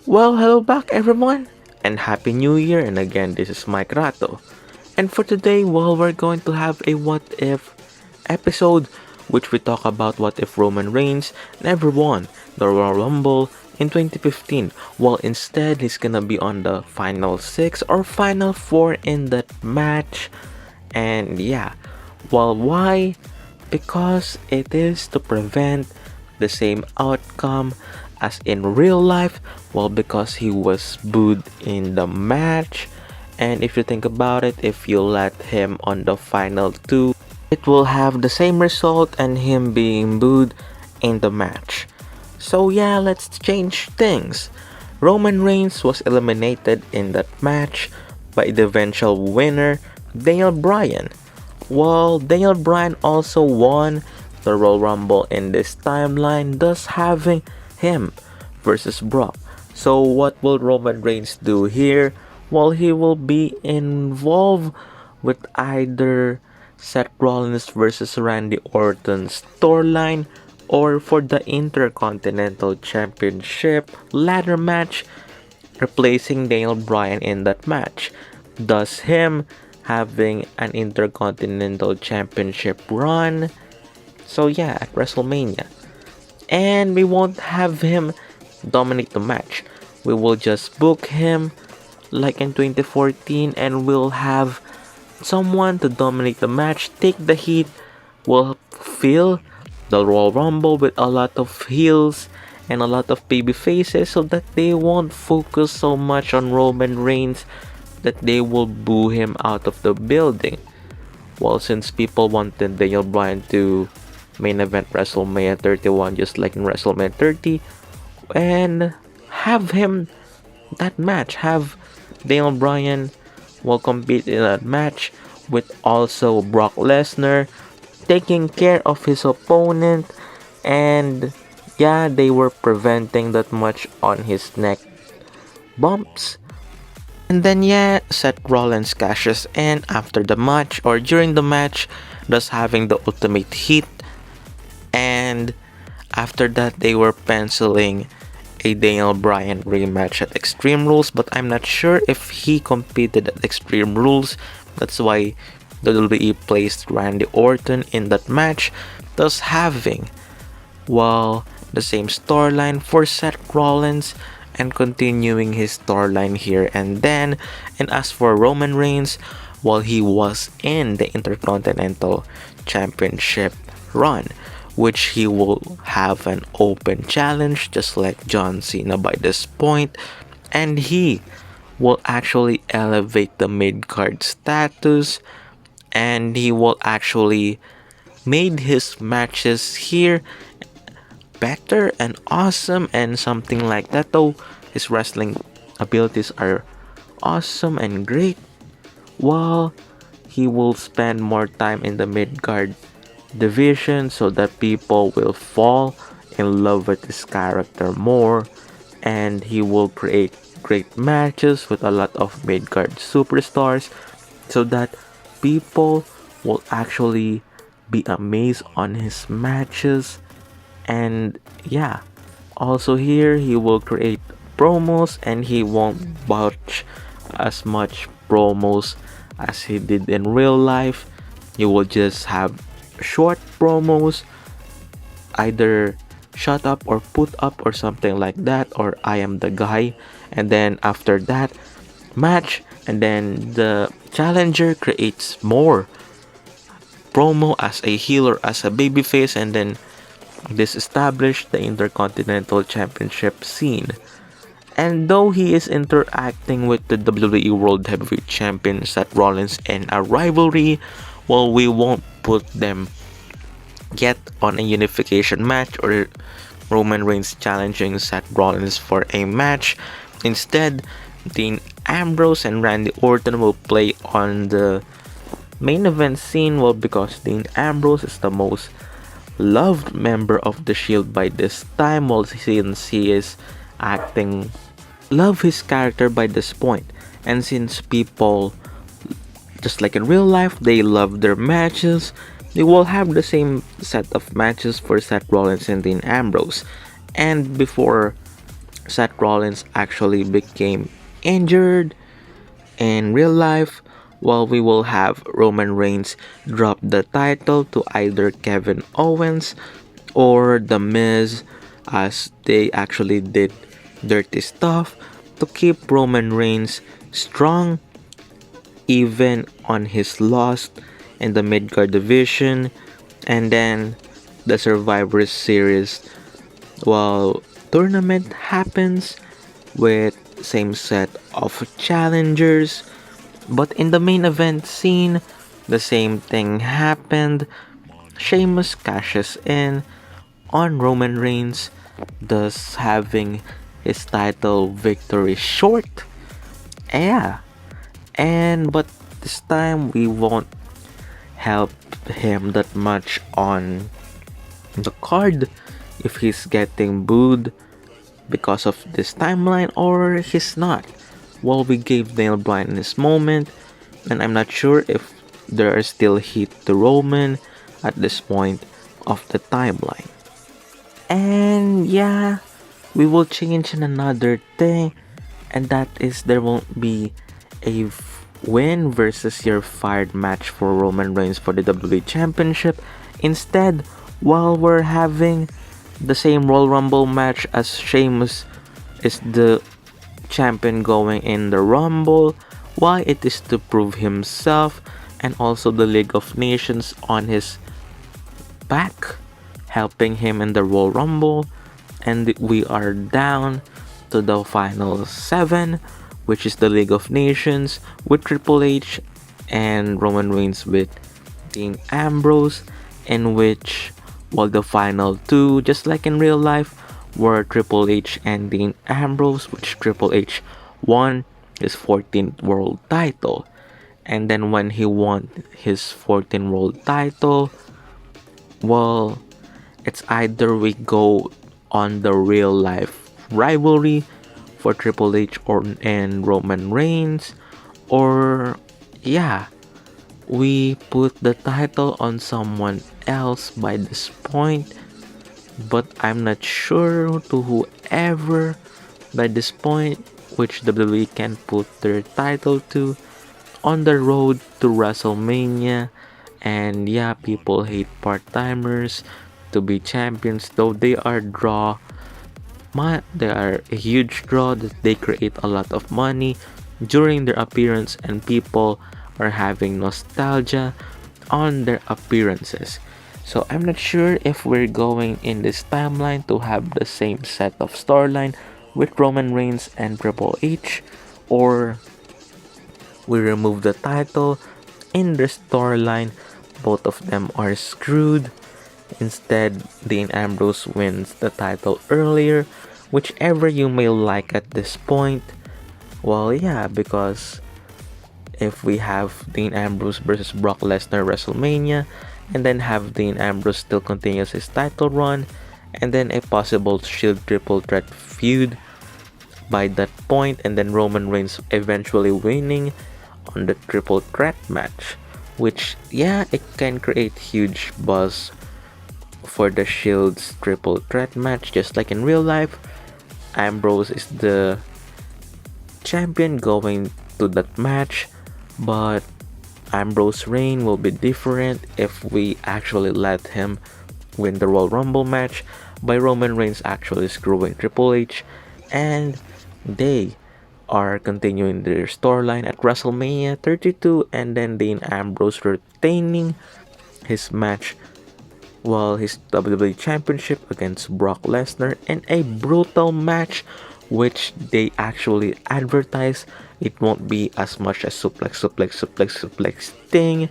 Well, hello back everyone, and Happy New Year, and again, this is Mikeratto. And for today, we're going to have a what if episode, which we talk about what if Roman Reigns never won the Royal Rumble in 2015, while instead he's gonna be on the final 6 or final 4 in that match. And yeah, well, why? Because it is to prevent the same outcome as in real life. Well, because he was booed in the match. And if you think about it, if you let him on the final 2, it will have the same result and him being booed in the match. So yeah, let's change things. Roman Reigns was eliminated in that match by the eventual winner, Daniel Bryan. Well, Daniel Bryan also won the Royal Rumble in this timeline, thus having him versus Brock. So what will Roman Reigns do here? Well, he will be involved with either Seth Rollins versus Randy Orton's storyline or for the Intercontinental Championship ladder match, replacing Daniel Bryan in that match. Thus him having an Intercontinental Championship run. So yeah, at WrestleMania. And we won't have him dominate the match. We will just book him like in 2014 and we'll have someone to dominate the match, take the heat, will fill the Royal Rumble with a lot of heels and a lot of baby faces so that they won't focus so much on Roman Reigns that they will boo him out of the building. Well, since people wanted Daniel Bryan to main event WrestleMania 31 just like in WrestleMania 30 and have him that match, have Daniel Bryan will compete in that match with also Brock Lesnar taking care of his opponent, and yeah, they were preventing that much on his neck bumps. And then yeah, Seth Rollins cashes in after the match or during the match, thus having the ultimate heat. And after that, they were penciling a Daniel Bryan rematch at Extreme Rules, but I'm not sure if he competed at Extreme Rules. That's why the WWE placed Randy Orton in that match, thus having, well, the same storyline for Seth Rollins and continuing his storyline here and then. And as for Roman Reigns, while he was in the Intercontinental Championship run, which he will have an open challenge just like John Cena by this point, and he will actually elevate the mid-card status, and he will actually made his matches here better and awesome and something like that. Though his wrestling abilities are awesome and great, while he will spend more time in the mid-card division so that people will fall in love with his character more, and he will create great matches with a lot of mid-card superstars so that people will actually be amazed on his matches. And yeah, also here he will create promos and he won't botch as much promos as he did in real life. He will just have short promos, either shut up or put up or something like that, or I am the guy, and then after that match, and then the challenger creates more promo as a heel or as a babyface, and then this established the Intercontinental Championship scene. And though he is interacting with the WWE World Heavyweight Champion Seth Rollins in a rivalry, well, we won't put them yet on a unification match or Roman Reigns challenging Seth Rollins for a match. Instead, Dean Ambrose and Randy Orton will play on the main event scene, well, because Dean Ambrose is the most loved member of the Shield by this time, well, since he is acting love his character by this point, and since people just like in real life they love their matches, they will have the same set of matches for Seth Rollins and Dean Ambrose. And before Seth Rollins actually became injured in real life, while we will have Roman Reigns drop the title to either Kevin Owens or The Miz, as they actually did dirty stuff to keep Roman Reigns strong even on his loss in the Midgard division. And then the Survivor Series, while tournament happens with same set of challengers, but in the main event scene the same thing happened. Sheamus cashes in on Roman Reigns, thus having his title victory short. Yeah, and but this time we won't help him that much on the card if he's getting booed because of this timeline or he's not. Well, we gave Daniel Bryan his moment, and I'm not sure if there are still heat to Roman at this point of the timeline. And yeah, we will change in another thing, and that is there won't be a win versus your fired match for Roman Reigns for the WWE Championship. Instead, while we're having the same Royal Rumble match as Sheamus is the champion going in the Rumble, why it is to prove himself, and also the League of Nations on his back, helping him in the Royal Rumble, and we are down to the final 7, which is the League of Nations with Triple H and Roman Reigns with Dean Ambrose, in which, while the final 2, just like in real life, were Triple H and Dean Ambrose, which Triple H won his 14th world title. And then when he won his 14th world title, well, it's either we go on the real life rivalry for Triple H or and Roman Reigns, or yeah, we put the title on someone else by this point. But I'm not sure to whoever by this point which WWE can put their title to on the road to WrestleMania. And yeah, people hate part-timers to be champions, though they are they are a huge draw that they create a lot of money during their appearance, and people are having nostalgia on their appearances. So I'm not sure if we're going in this timeline to have the same set of storyline with Roman Reigns and Triple H, or we remove the title in the storyline. Both of them are screwed. Instead, Dean Ambrose wins the title earlier, whichever you may like at this point. Well, yeah, because if we have Dean Ambrose versus Brock Lesnar WrestleMania, and then have Dean Ambrose still continues his title run, and then a possible Shield triple threat feud by that point, and then Roman Reigns eventually winning on the triple threat match, which yeah, it can create huge buzz for the Shield's triple threat match, just like in real life. Ambrose is the champion going to that match, but Ambrose reign will be different if we actually let him win the Royal Rumble match by Roman Reigns actually screwing Triple H, and they are continuing their storyline at WrestleMania 32, and then Dean Ambrose retaining his match, well, his WWE Championship against Brock Lesnar in a brutal match, which they actually advertise it won't be as much as suplex thing.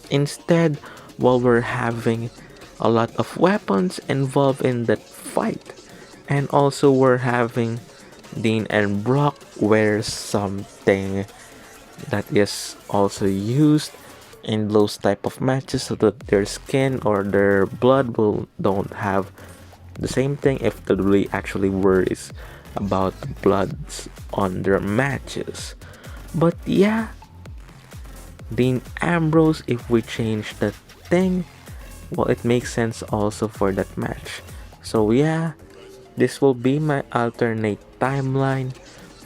Instead, while we're having a lot of weapons involved in that fight, and also we're having Dean and Brock wear something that is also used in those type of matches so that their skin or their blood will don't have the same thing if the WWE actually worries about the bloods on their matches. But yeah, Dean Ambrose, if we change that thing, well, it makes sense also for that match. So yeah, this will be my alternate timeline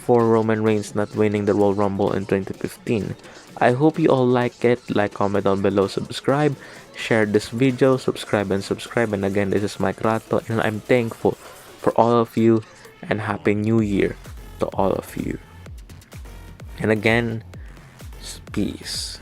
for Roman Reigns not winning the Royal Rumble in 2015. I hope you all like it. Like, comment down below, subscribe, share this video, subscribe and subscribe. And again, this is Mikeratto, and I'm thankful for all of you, and Happy New Year to all of you. And again, peace.